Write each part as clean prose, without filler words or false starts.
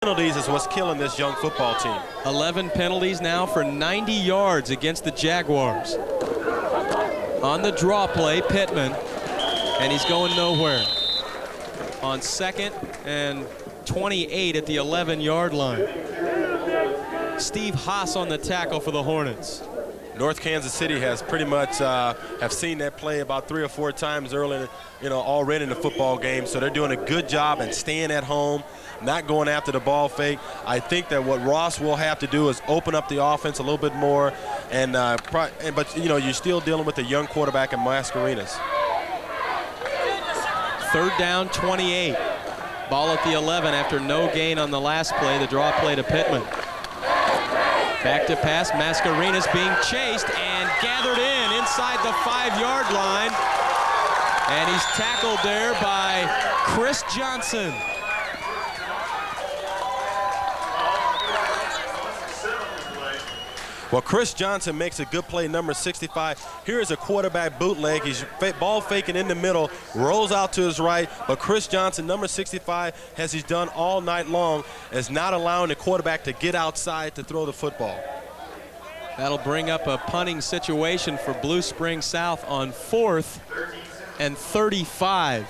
Penalties is what's killing this young football team. 11 penalties now for 90 yards against the Jaguars. On the draw play, Pittman, and he's going nowhere. On 2nd and 28 at the 11-yard line. Steve Haas on the tackle for the Hornets. North Kansas City has pretty much have seen that play about 3 or 4 times early, already in the football game. So they're doing a good job and staying at home, not going after the ball fake. I think that what Ross will have to do is open up the offense a little bit more, but you're still dealing with a young quarterback in Mascarenas. 3rd down, 28. Ball at the 11 after no gain on the last play, the draw play to Pittman. Back to pass, Mascarenas being chased and gathered in inside the 5-yard line. And he's tackled there by Chris Johnson. Well, Chris Johnson makes a good play, number 65. Here's a quarterback bootleg. He's ball faking in the middle, rolls out to his right, but Chris Johnson, number 65, as he's done all night long, is not allowing the quarterback to get outside to throw the football. That'll bring up a punting situation for Blue Spring South on 4th and 35.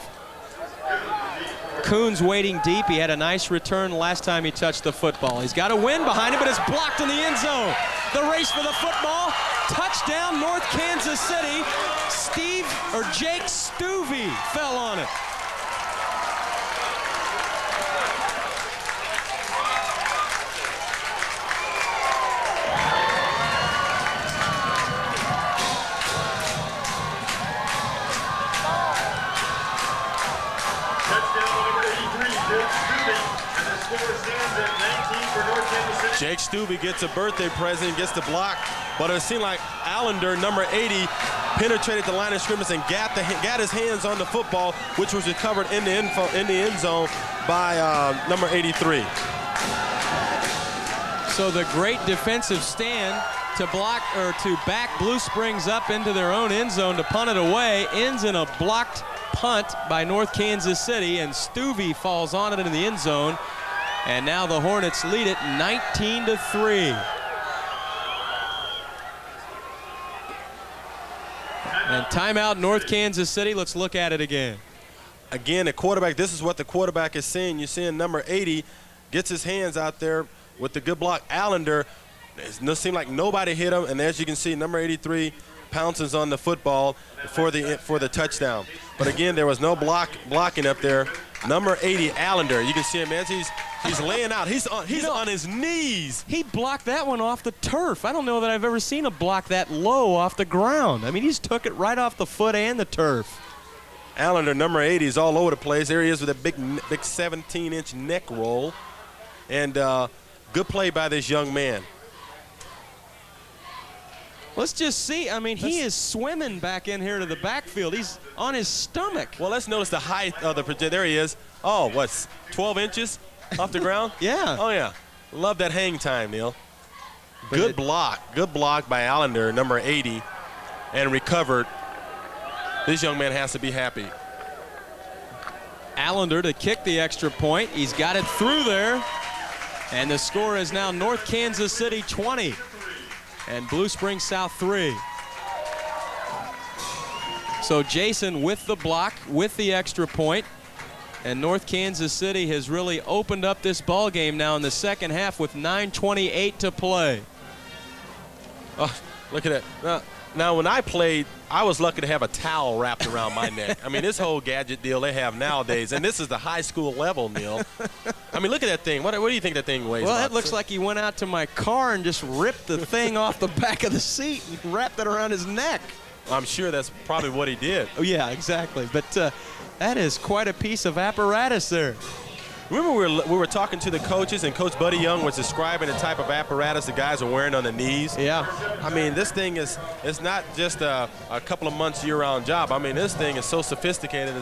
Coons waiting deep. He had a nice return last time he touched the football. He's got a win behind him, but it's blocked in the end zone. The race for the football. Touchdown, North Kansas City. Jake Stuvey fell on it. Jake Stuvey gets a birthday present, gets the block, but it seemed like Allender, number 80, penetrated the line of scrimmage and got his hands on the football, which was recovered in the end zone by number 83. So the great defensive stand to back Blue Springs up into their own end zone to punt it away ends in a blocked punt by North Kansas City, and Stuvey falls on it into the end zone. And now the Hornets lead it 19-3. And timeout, North Kansas City. Let's look at it again. Again, the quarterback, this is what the quarterback is seeing. You're seeing number 80 gets his hands out there with the good block. Allender, it seemed like nobody hit him, and as you can see, number 83 pounces on the football for the touchdown. But again, there was no blocking up there. Number 80, Allender, you can see him as he's laying out. He's on his knees. He blocked that one off the turf. I don't know that I've ever seen a block that low off the ground. I mean, he's took it right off the foot and the turf. Allender, number 80, is all over the place. There he is with a big 17-inch neck roll. And good play by this young man. Let's just see. I mean, he is swimming back in here to the backfield. He's on his stomach. Well, let's notice the height of there he is. Oh, what's 12 inches off the ground? Yeah. Oh, yeah. Love that hang time, Neil. Good block by Allender, number 80, and recovered. This young man has to be happy. Allender to kick the extra point. He's got it through there. And the score is now North Kansas City 20 and Blue Springs South 3. So Jason with the block, with the extra point, and North Kansas City has really opened up this ball game now in the second half with 9:28 to play. Oh, look at that. Now, when I played, I was lucky to have a towel wrapped around my neck. I mean, this whole gadget deal they have nowadays, and this is the high school level, Neil. I mean, look at that thing. What do you think that thing weighs? Well, it looks like he went out to my car and just ripped the thing off the back of the seat and wrapped it around his neck. I'm sure that's probably what he did. Oh, yeah, exactly. But that is quite a piece of apparatus there. Remember we were talking to the coaches, and Coach Buddy Young was describing the type of apparatus the guys are wearing on the knees. Yeah. I mean, this thing it's not just a couple of months year-round job. I mean, this thing is so sophisticated.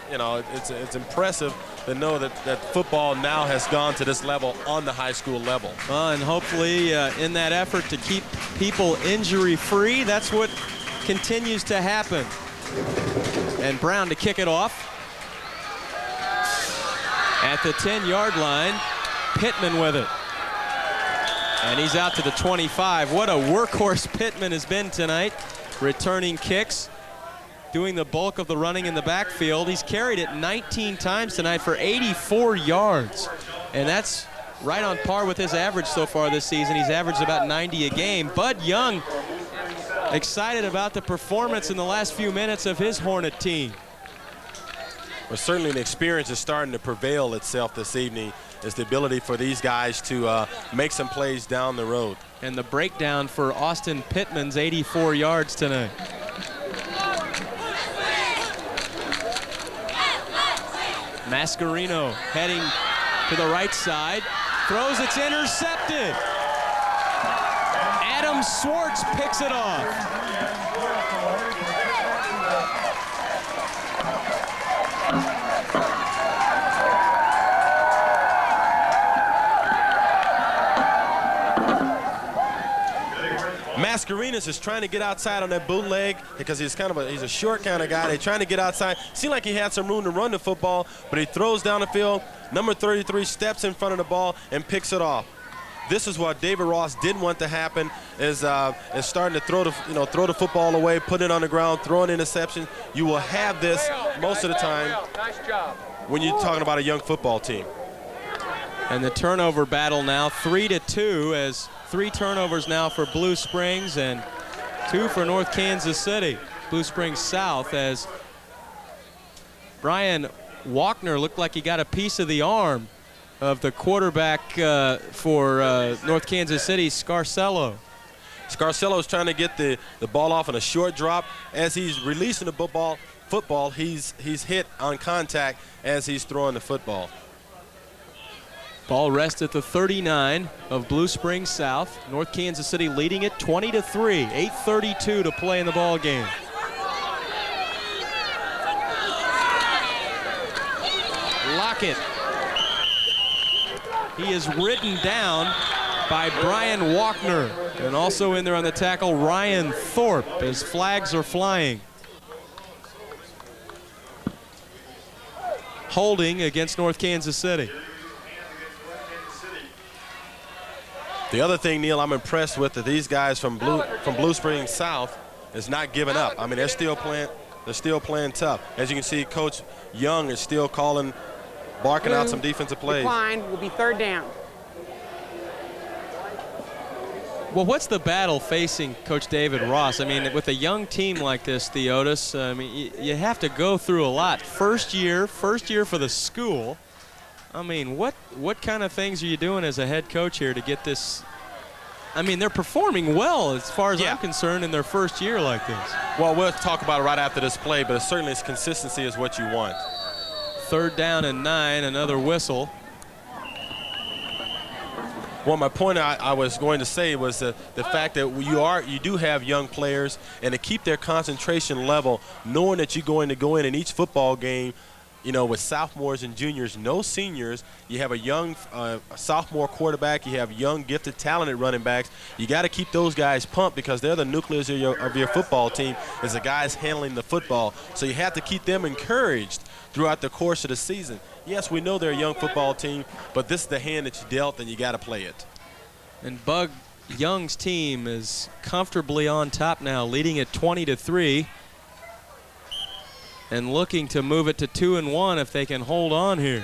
It's impressive to know that football now has gone to this level on the high school level. And hopefully in that effort to keep people injury-free, that's what continues to happen. And Brown to kick it off at the 10-yard line. Pittman with it. And he's out to the 25. What a workhorse Pittman has been tonight. Returning kicks, doing the bulk of the running in the backfield. He's carried it 19 times tonight for 84 yards. And that's right on par with his average so far this season. He's averaged about 90 a game. Bud Young excited about the performance in the last few minutes of his Hornet team. Well, certainly the experience is starting to prevail itself this evening. Is the ability for these guys to make some plays down the road. And the breakdown for Austin Pittman's 84 yards tonight. Mascarino heading to the right side, throws, it's intercepted. Adam Swartz picks it off. Mascarenas is trying to get outside on that bootleg because he's a short kind of guy. They're trying to get outside. Seemed like he had some room to run the football, but he throws down the field. Number 33 steps in front of the ball and picks it off. This is what David Ross didn't want to happen, is starting to throw the football away, put it on the ground, throw an interception. You will have this most of the time when you're talking about a young football team. And the turnover battle now 3-2, as 3 turnovers now for Blue Springs and 2 for North Kansas City. Blue Springs South, as Brian Walkner looked like he got a piece of the arm of the quarterback for North Kansas City, Scarcello. Scarcello is trying to get the ball off on a short drop. As he's releasing the football, he's hit on contact as he's throwing the football. Ball rests at the 39 of Blue Springs South. North Kansas City leading it 20-3. 8:32 to play in the ball game. Lockett. He is ridden down by Brian Walkner. And also in there on the tackle, Ryan Thorpe, as flags are flying. Holding against North Kansas City. The other thing, Neil, I'm impressed with that these guys from Blue Springs South is not giving up. I mean, they're still playing tough. As you can see, Coach Young is still barking out some defensive plays. Decline will be 3rd down. Well, what's the battle facing Coach David Ross? I mean, with a young team like this, Theotis, I mean, you have to go through a lot. First year for the school. I mean, what kind of things are you doing as a head coach here to get this? I mean, they're performing well as far as I'm concerned in their first year like this. Well, we'll talk about it right after this play, but certainly its consistency is what you want. 3rd down and 9, another whistle. Well, my point I was going to say was the fact that you do have young players, and to keep their concentration level, knowing that you're going to go in each football game, with sophomores and juniors, no seniors. You have a young sophomore quarterback. You have young, gifted, talented running backs. You got to keep those guys pumped because they're the nucleus of your football team, is the guys handling the football. So you have to keep them encouraged throughout the course of the season. Yes, we know they're a young football team, but this is the hand that you dealt, and you got to play it. And Bug Young's team is comfortably on top now, leading at 20-3. And looking to move it to 2-1 if they can hold on here.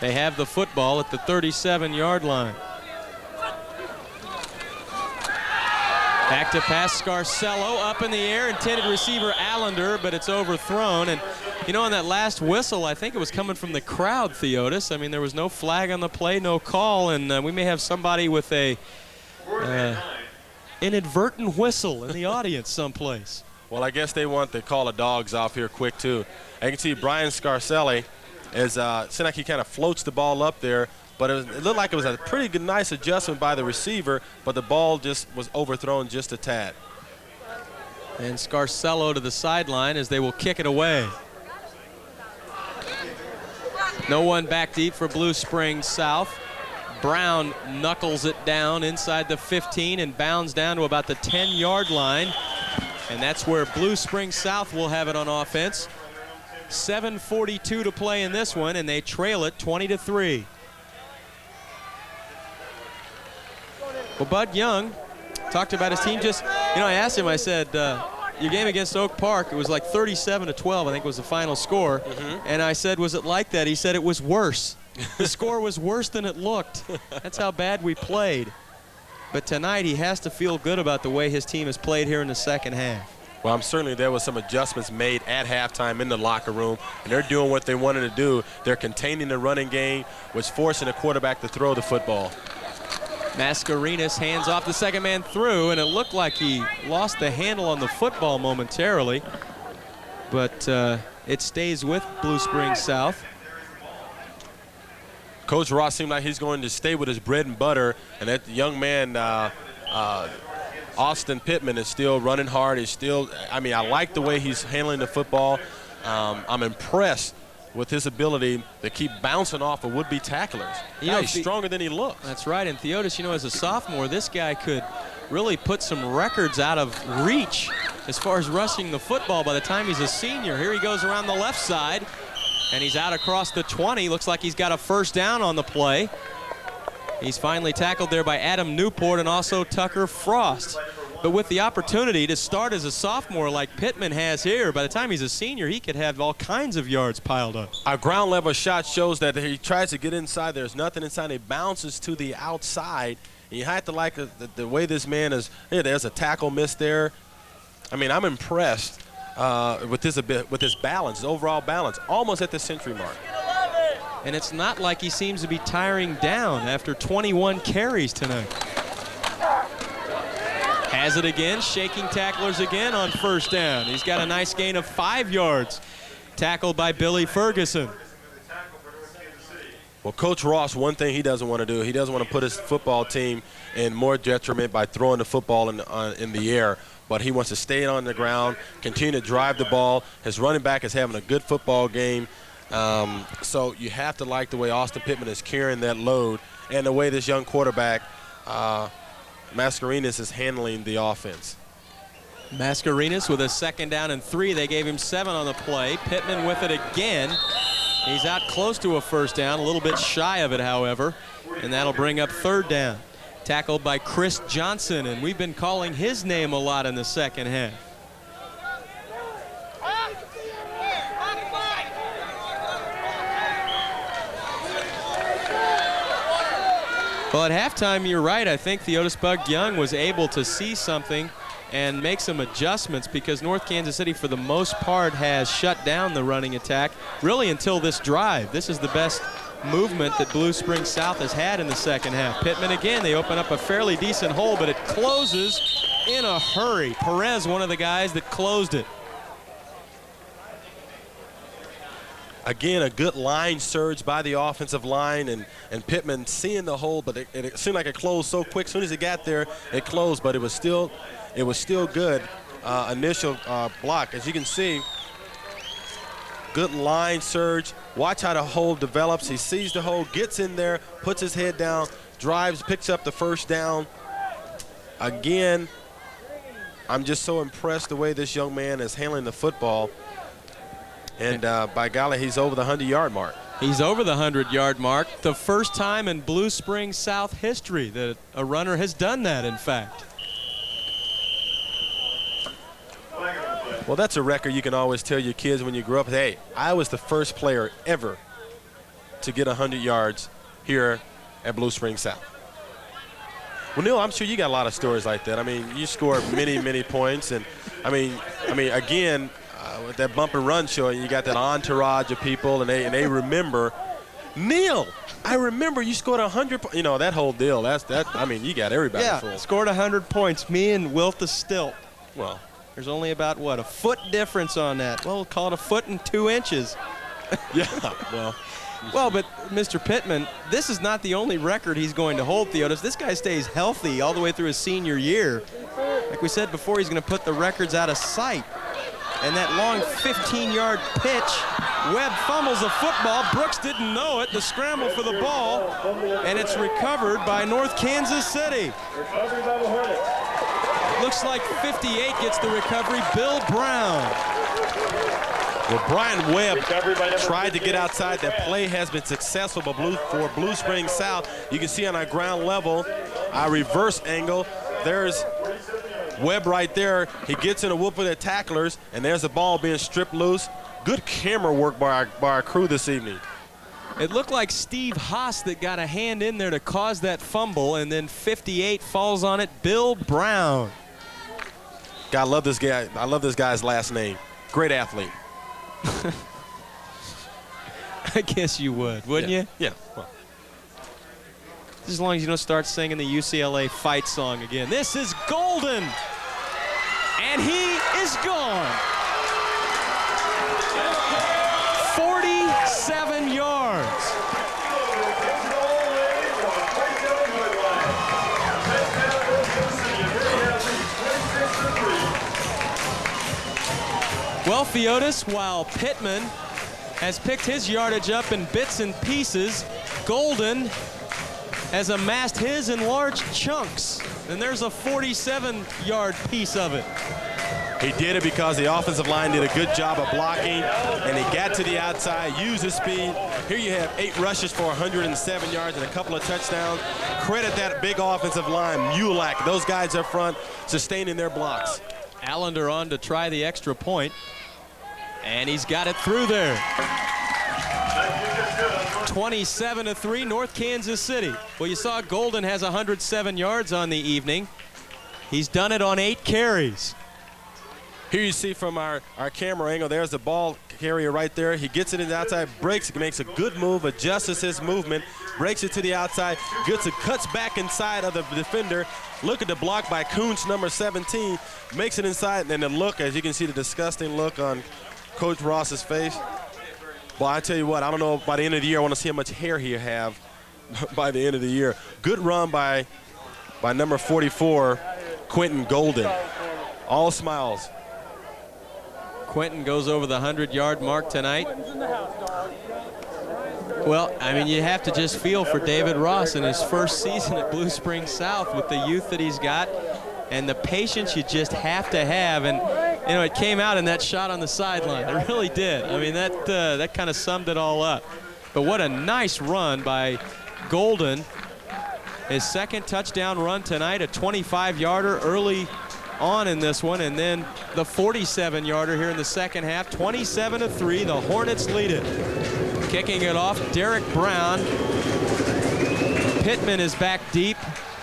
They have the football at the 37-yard line. Back to pass, Scarcello up in the air, intended receiver Allender, but it's overthrown. And on that last whistle, I think it was coming from the crowd, Theotis. I mean, there was no flag on the play, no call, and we may have somebody with a inadvertent whistle in the audience someplace. Well, I guess they want to call the dogs off here quick, too. I can see Brian Scarcelli seemed like he kind of floats the ball up there, but it looked like it was a pretty good, nice adjustment by the receiver, but the ball just was overthrown just a tad. And Scarcello to the sideline as they will kick it away. No one back deep for Blue Springs South. Brown knuckles it down inside the 15 and bounds down to about the 10-yard line. And that's where Blue Springs South will have it on offense. 7:42 to play in this one, and they trail it 20-3. Well, Bud Young talked about his team. Just, you know, I asked him, I said, your game against Oak Park, it was like 37-12, I think was the final score. And I said, was it like that? He said it was worse. The score was worse than it looked. That's how bad we played. But tonight he has to feel good about the way his team has played here in the second half. Well, certainly there was some adjustments made at halftime in the locker room, and they're doing what they wanted to do. They're containing the running game, which forcing the quarterback to throw the football. Mascarenas hands off the second man through, and it looked like he lost the handle on the football momentarily. But it stays with Blue Springs South. Coach Ross seemed like he's going to stay with his bread and butter, and that young man, Austin Pittman, is still running hard. He's still, I mean, I like the way he's handling the football. I'm impressed with his ability to keep bouncing off of would-be tacklers. You know, he's stronger than he looks. That's right, and Theotis, you know, as a sophomore, this guy could really put some records out of reach as far as rushing the football by the time he's a senior. Here he goes around the left side, and he's out across the 20. Looks like he's got a first down on the play. He's finally tackled there by Adam Newport and also Tucker Frost. But with the opportunity to start as a sophomore like Pittman has here, by the time he's a senior, he could have all kinds of yards piled up. Our ground level shot shows that he tries to get inside. There's nothing inside. He bounces to the outside. And you have to like the way this man is. Hey, there's a tackle miss there. I mean, I'm impressed with his balance, his overall balance, almost at the century mark. And it's not like he seems to be tiring down after 21 carries tonight. Has it again, shaking tacklers again on first down. He's got a nice gain of 5 yards. Tackled by Billy Ferguson. Well, Coach Ross, one thing he doesn't want to do, he doesn't want to put his football team in more detriment by throwing the football in the air. But he wants to stay on the ground, continue to drive the ball. His running back is having a good football game. So you have to like the way Austin Pittman is carrying that load and the way this young quarterback, Mascarenas, is handling the offense. Mascarenas with a second down and 3. They gave him 7 on the play. Pittman with it again. He's out close to a first down, a little bit shy of it, however, and that'll bring up third down. Tackled by Chris Johnson, and we've been calling his name a lot in the second half. Well, at halftime, you're right. I think Theotis Bug Young was able to see something and make some adjustments because North Kansas City, for the most part, has shut down the running attack really until this drive. This is the best movement that Blue Springs South has had in the second half. Pittman again, they open up a fairly decent hole, but it closes in a hurry. Perez, one of the guys that closed it. Again, a good line surge by the offensive line, and Pittman seeing the hole, but it seemed like it closed so quick. As soon as it got there, it closed, but it was still good initial block. As you can see, good line surge. Watch how the hole develops. He sees the hole, gets in there, puts his head down, drives, picks up the first down. Again, I'm just so impressed the way this young man is handling the football. And by golly, he's over the 100-yard mark. He's over the 100-yard mark. The first time in Blue Springs South history that a runner has done that, in fact. Well, that's a record you can always tell your kids when you grow up. Hey, I was the first player ever to get 100 yards here at Blue Springs South. Well, Neil, I'm sure you got a lot of stories like that. I mean, you scored many, many points. And, I mean, again, with that bump and run show, you got that entourage of people, and they remember. Neil, I remember you scored 100. You know, that whole deal. That. I mean, you got everybody full. Yeah, scored 100 points. Me and Wilt the Stilt. Well, there's only about what, a foot difference on that. Well, we'll call it a foot and 2 inches. Yeah. Well, but Mr. Pittman, this is not the only record he's going to hold, Theotis. This guy stays healthy all the way through his senior year. Like we said before, he's going to put the records out of sight. And that long 15-yard pitch, Webb fumbles the football. Brooks didn't know it. The scramble for the ball, and it's recovered by North Kansas City. Looks like 58 gets the recovery. Bill Brown. Well, Brian Webb tried to get outside. That play has been successful for Blue Springs South. You can see on our ground level, I reverse angle. There's Webb right there. He gets in a whoop with the tacklers, and there's the ball being stripped loose. Good camera work by our crew this evening. It looked like Steve Haas that got a hand in there to cause that fumble, and then 58 falls on it. Bill Brown. God, I love this guy. I love this guy's last name. Great athlete. I guess you would, wouldn't you? Yeah. Well. As long as you don't start singing the UCLA fight song again. This is Golden, and he is gone. 47 yards. Well, Theotis, while Pittman has picked his yardage up in bits and pieces, Golden has amassed his in large chunks. And there's a 47-yard piece of it. He did it because the offensive line did a good job of blocking, and he got to the outside, used his speed. Here you have 8 rushes for 107 yards and a couple of touchdowns. Credit that big offensive line, Mulak, those guys up front sustaining their blocks. Allender on to try the extra point, and he's got it through there. 27-3, North Kansas City. Well, you saw Golden has 107 yards on the evening. He's done it on 8 carries. Here you see from our camera angle, there's the ball carrier right there. He gets it in the outside, breaks, makes a good move, adjusts his movement, breaks it to the outside, gets it, cuts back inside of the defender. Look at the block by Kuntz, number 17, makes it inside, and then the look, as you can see, the disgusting look on Coach Ross's face. Well, I tell you what, I don't know, by the end of the year, I want to see how much hair he'll have by the end of the year. Good run by number 44, Quentin Golden. All smiles. Quentin goes over the 100-yard mark tonight. Well, I mean, you have to just feel for David Ross in his first season at Blue Springs South with the youth that he's got and the patience you just have to have. And, you know, it came out in that shot on the sideline. It really did. I mean, that kind of summed it all up. But what a nice run by Golden. His second touchdown run tonight, a 25-yarder early on in this one, and then the 47-yarder here in the second half. 27-3, the Hornets lead it. Kicking it off, Derek Brown. Pittman is back deep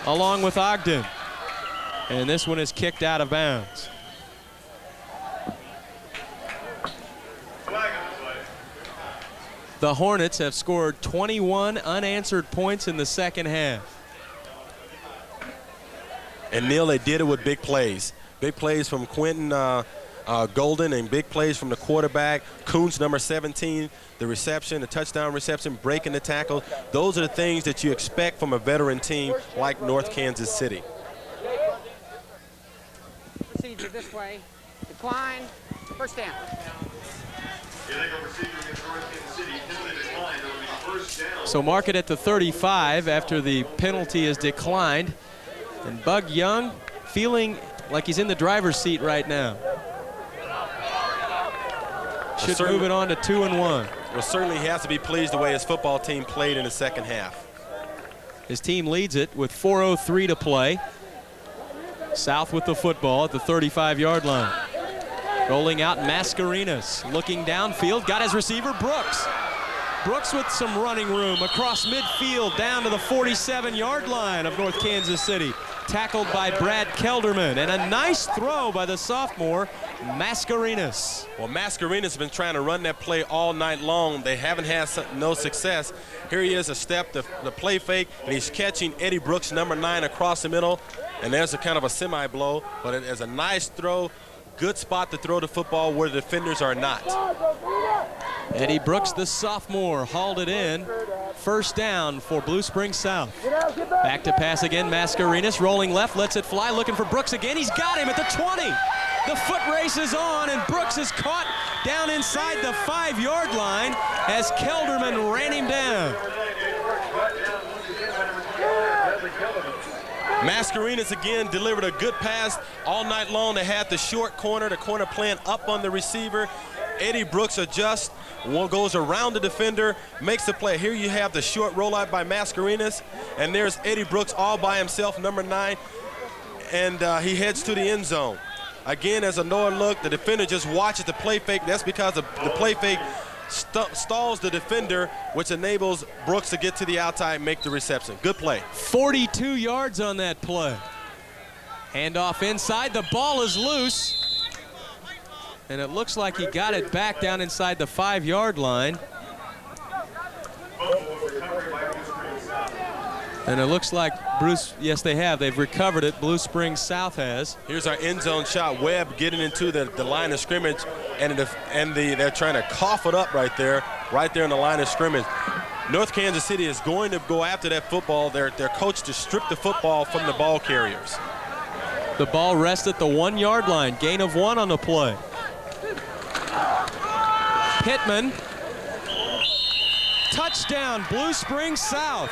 along with Ogden. And this one is kicked out of bounds. The Hornets have scored 21 unanswered points in the second half. And Neil, they did it with big plays. Big plays from Quentin Golden and big plays from the quarterback. Kuntz, number 17, the reception, the touchdown reception, breaking the tackle. Those are the things that you expect from a veteran team like North Kansas City. Procedure this way. Decline. First down. So mark it at the 35 after the penalty is declined. And Bug Young feeling like he's in the driver's seat right now. Should move it on to 2-1. Well, certainly he has to be pleased the way his football team played in the second half. His team leads it with 4:03 to play. South with the football at the 35-yard line. Rolling out Mascarenas, looking downfield, got his receiver Brooks. Brooks with some running room across midfield down to the 47-yard line of North Kansas City. Tackled by Brad Kelderman, and a nice throw by the sophomore, Mascarenas. Well, Mascarenas has been trying to run that play all night long. They haven't had no success. Here he is, a step, the play fake, and he's catching Eddie Brooks, number 9, across the middle. And there's a kind of a semi-blow, but it is a nice throw. Good spot to throw the football where the defenders are not. Eddie Brooks, the sophomore, hauled it in. First down for Blue Springs South. Back to pass again, Mascarenas rolling left, lets it fly, looking for Brooks again. He's got him at the 20. The foot race is on, and Brooks is caught down inside the 5-yard line as Kelderman ran him down. Mascarenas again delivered a good pass all night long. They had the short corner, the corner playing up on the receiver. Eddie Brooks adjusts, goes around the defender, makes the play. Here you have the short rollout by Mascarenas, and there's Eddie Brooks all by himself, number 9, and he heads to the end zone. Again, as a Noah look, the defender just watches the play fake. That's because the play fake stalls the defender, which enables Brooks to get to the outside and make the reception. Good play. 42 yards on that play. Handoff inside, the ball is loose. And it looks like he got it back down inside the 5-yard line. And it looks like Bruce, yes they have, they've recovered it. Blue Springs South has. Here's our end zone shot. Webb getting into the line of scrimmage, and they're trying to cough it up right there in the line of scrimmage. North Kansas City is going to go after that football. They're coached to strip the football from the ball carriers. The ball rests at the 1-yard line. Gain of 1 on the play. Pittman. Touchdown, Blue Springs South.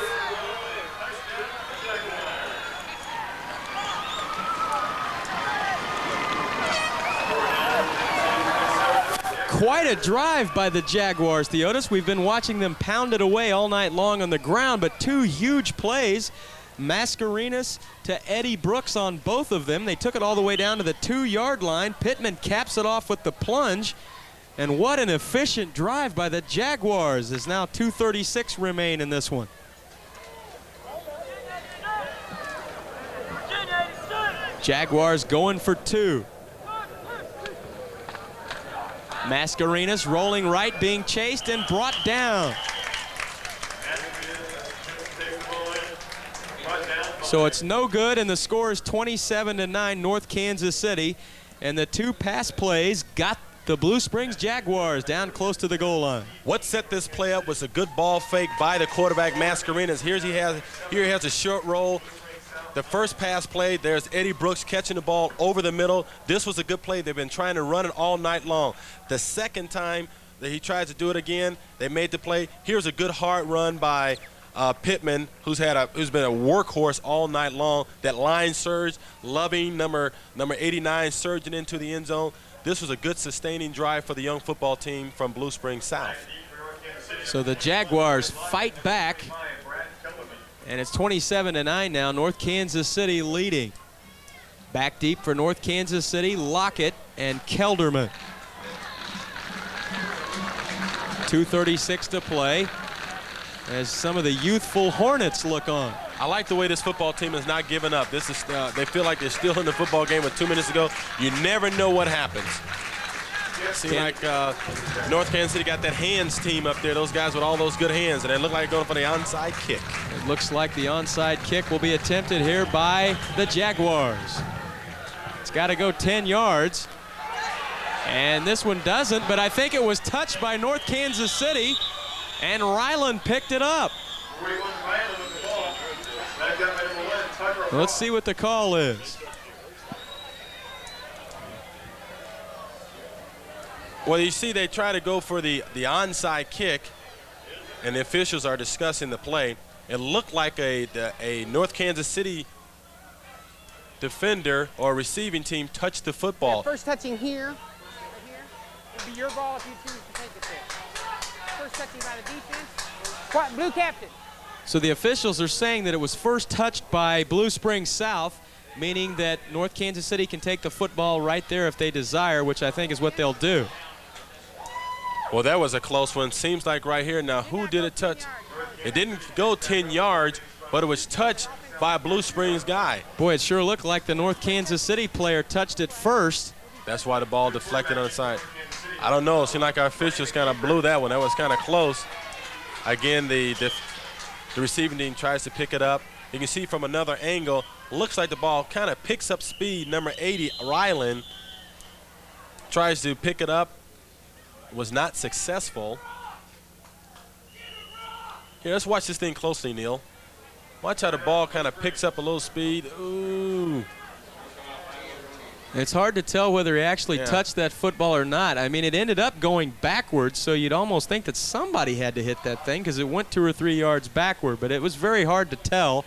Quite a drive by the Jaguars, Theotis. We've been watching them pound it away all night long on the ground, but 2 huge plays. Mascarenas to Eddie Brooks on both of them. They took it all the way down to the 2-yard line. Pittman caps it off with the plunge. And what an efficient drive by the Jaguars. There's now 2:36 remain in this one. Jaguars going for 2. Mascarenas rolling right, being chased and brought down. So it's no good, and the score is 27-9 North Kansas City. And the 2 pass plays got the Blue Springs Jaguars down close to the goal line. What set this play up was a good ball fake by the quarterback, Mascarenas. Here he has a short roll. The first pass play, there's Eddie Brooks catching the ball over the middle. This was a good play. They've been trying to run it all night long. The second time that he tries to do it again, they made the play. Here's a good hard run by Pittman, who's been a workhorse all night long. That line surge, Loving, number 89, surging into the end zone. This was a good sustaining drive for the young football team from Blue Springs South. So the Jaguars fight back, and it's 27-9 now. North Kansas City leading. Back deep for North Kansas City, Lockett and Kelderman. 2:36 to play as some of the youthful Hornets look on. I like the way this football team is not giving up. This is they feel like they're still in the football game with 2 minutes to go. You never know what happens. Seems like North Kansas City got that hands team up there, those guys with all those good hands, and they look like going for the onside kick. It looks like the onside kick will be attempted here by the Jaguars. It's got to go 10 yards. And this one doesn't, but I think it was touched by North Kansas City, and Ryland picked it up. Let's see what the call is. Well, you see they try to go for the onside kick, and the officials are discussing the play. It looked like a North Kansas City defender or receiving team touched the football. Yeah, first touching here, right here, would be your ball if you choose to take it there. First touching by the defense. Blue captain. So the officials are saying that it was first touched by Blue Springs South, meaning that North Kansas City can take the football right there if they desire, which I think is what they'll do. Well, that was a close one. Seems like right here. Now, who did it touch? It didn't go 10 yards, but it was touched by a Blue Springs guy. Boy, it sure looked like the North Kansas City player touched it first. That's why the ball deflected on the side. I don't know. It seemed like our officials kind of blew that one. That was kind of close. Again, the receiving team tries to pick it up. You can see from another angle, looks like the ball kind of picks up speed. Number 80, Ryland, tries to pick it up. Was not successful. Here, let's watch this thing closely, Neil. Watch how the ball kind of picks up a little speed. Ooh. It's hard to tell whether he actually touched that football or not. I mean, it ended up going backwards, so you'd almost think that somebody had to hit that thing because it went 2 or 3 yards backward, but it was very hard to tell.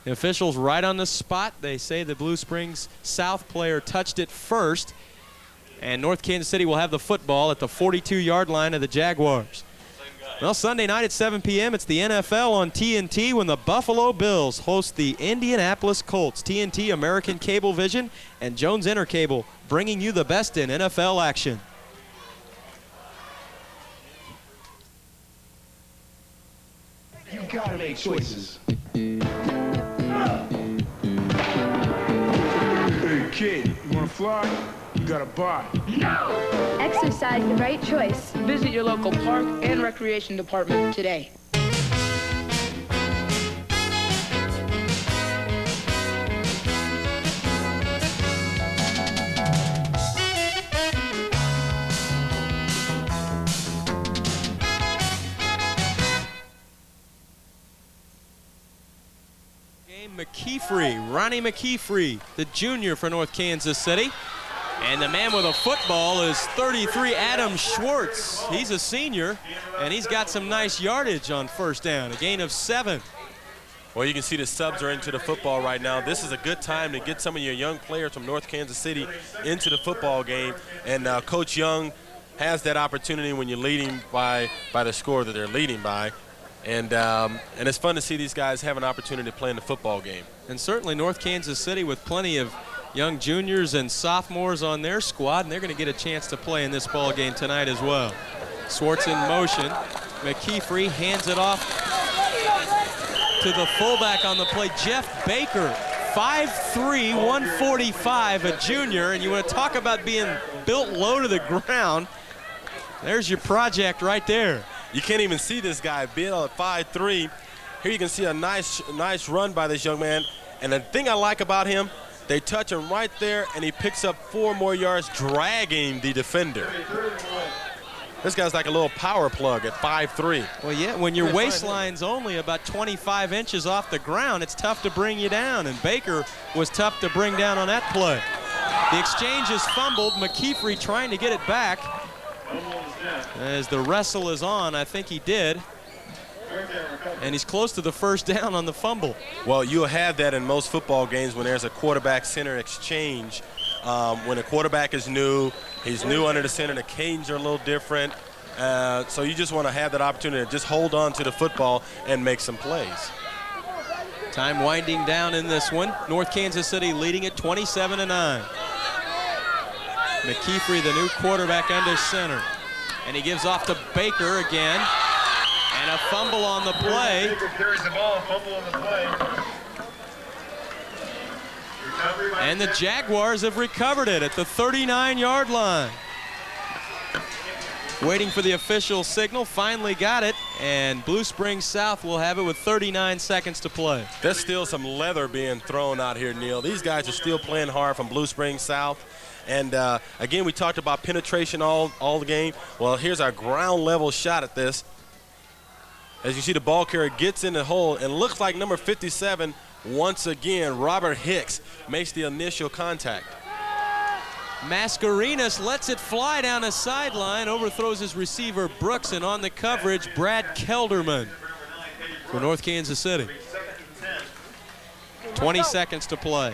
The officials right on the spot. They say the Blue Springs South player touched it first. And North Kansas City will have the football at the 42-yard line of the Jaguars. Well, Sunday night at 7 p.m., it's the NFL on TNT when the Buffalo Bills host the Indianapolis Colts. TNT, American Cablevision, and Jones Intercable bringing you the best in NFL action. You gotta make choices. Hey kid, you wanna fly? You gotta buy. Exercise the right choice. Visit your local park and recreation department today. Ronnie McKeefrey, the junior for North Kansas City. And the man with a football is 33, Adam Schwartz. He's a senior, and he's got some nice yardage on first down, a gain of 7. Well, you can see the subs are into the football right now. This is a good time to get some of your young players from North Kansas City into the football game. And Coach Young has that opportunity when you're leading by the score that they're leading by. And it's fun to see these guys have an opportunity to play in the football game. And certainly North Kansas City with plenty of young juniors and sophomores on their squad, and they're going to get a chance to play in this ball game tonight as well. Swartz in motion. McKeefrey hands it off to the fullback on the play, Jeff Baker. 5'3", 145, a junior, and you want to talk about being built low to the ground. There's your project right there. You can't even see this guy being at 5'3". Here you can see a nice run by this young man. And the thing I like about him, they touch him right there, and he picks up 4 more yards, dragging the defender. This guy's like a little power plug at 5'3". Well, yeah, when your waistline's only about 25 inches off the ground, it's tough to bring you down, and Baker was tough to bring down on that play. The exchange is fumbled. McKeefrey trying to get it back. As the wrestle is on, I think he did. And he's close to the first down on the fumble. Well, you'll have that in most football games when there's a quarterback-center exchange. When a quarterback is new, he's new under the center, the cadence are a little different. So you just want to have that opportunity to just hold on to the football and make some plays. Time winding down in this one. North Kansas City leading at 27-9. McKeefrey, the new quarterback, under center. And he gives off to Baker again. And a fumble on the play. Baker carries the ball, fumble on the play. And the Jaguars have recovered it at the 39-yard line. Waiting for the official signal, finally got it, and Blue Springs South will have it with 39 seconds to play. There's still some leather being thrown out here, Neil. These guys are still playing hard from Blue Springs South. And again, we talked about penetration all the game. Well, here's our ground level shot at this. As you see, the ball carrier gets in the hole, and looks like number 57, once again, Robert Hicks makes the initial contact. Mascarenas lets it fly down the sideline, overthrows his receiver Brooks, and on the coverage, Brad Kelderman for North Kansas City. 20 seconds to play.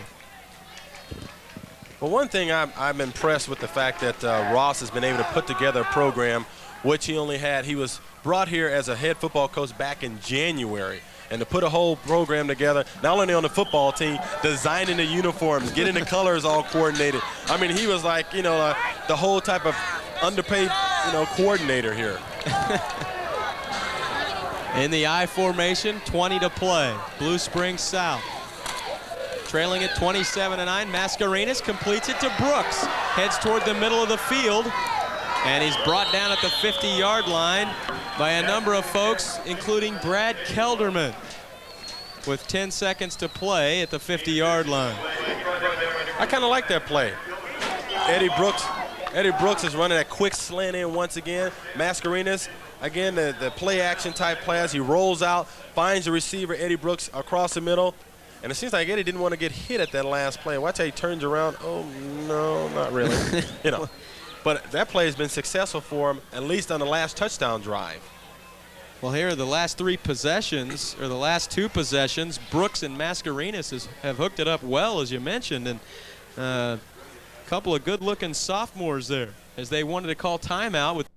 Well, one thing I'm impressed with the fact that Ross has been able to put together a program, which he only had. He was brought here as a head football coach back in January. And to put a whole program together, not only on the football team, designing the uniforms, getting the colors all coordinated. I mean, he was like, the whole type of underpaid, coordinator here. In the I formation, 20 to play. Blue Springs South. Trailing at 27-9, Mascarenas completes it to Brooks. Heads toward the middle of the field. And he's brought down at the 50-yard line by a number of folks, including Brad Kelderman, with 10 seconds to play at the 50-yard line. I kind of like that play. Eddie Brooks is running that quick slant in once again. Mascarenas, again, the play action type pass. He rolls out, finds the receiver, Eddie Brooks, across the middle. And it seems like Eddie didn't want to get hit at that last play. Watch how he turns around. Oh, no, not really. But that play has been successful for him, at least on the last touchdown drive. Well, here are the last 3 possessions, or the last 2 possessions. Brooks and Mascarenas have hooked it up well, as you mentioned. And couple of good-looking sophomores there as they wanted to call timeout with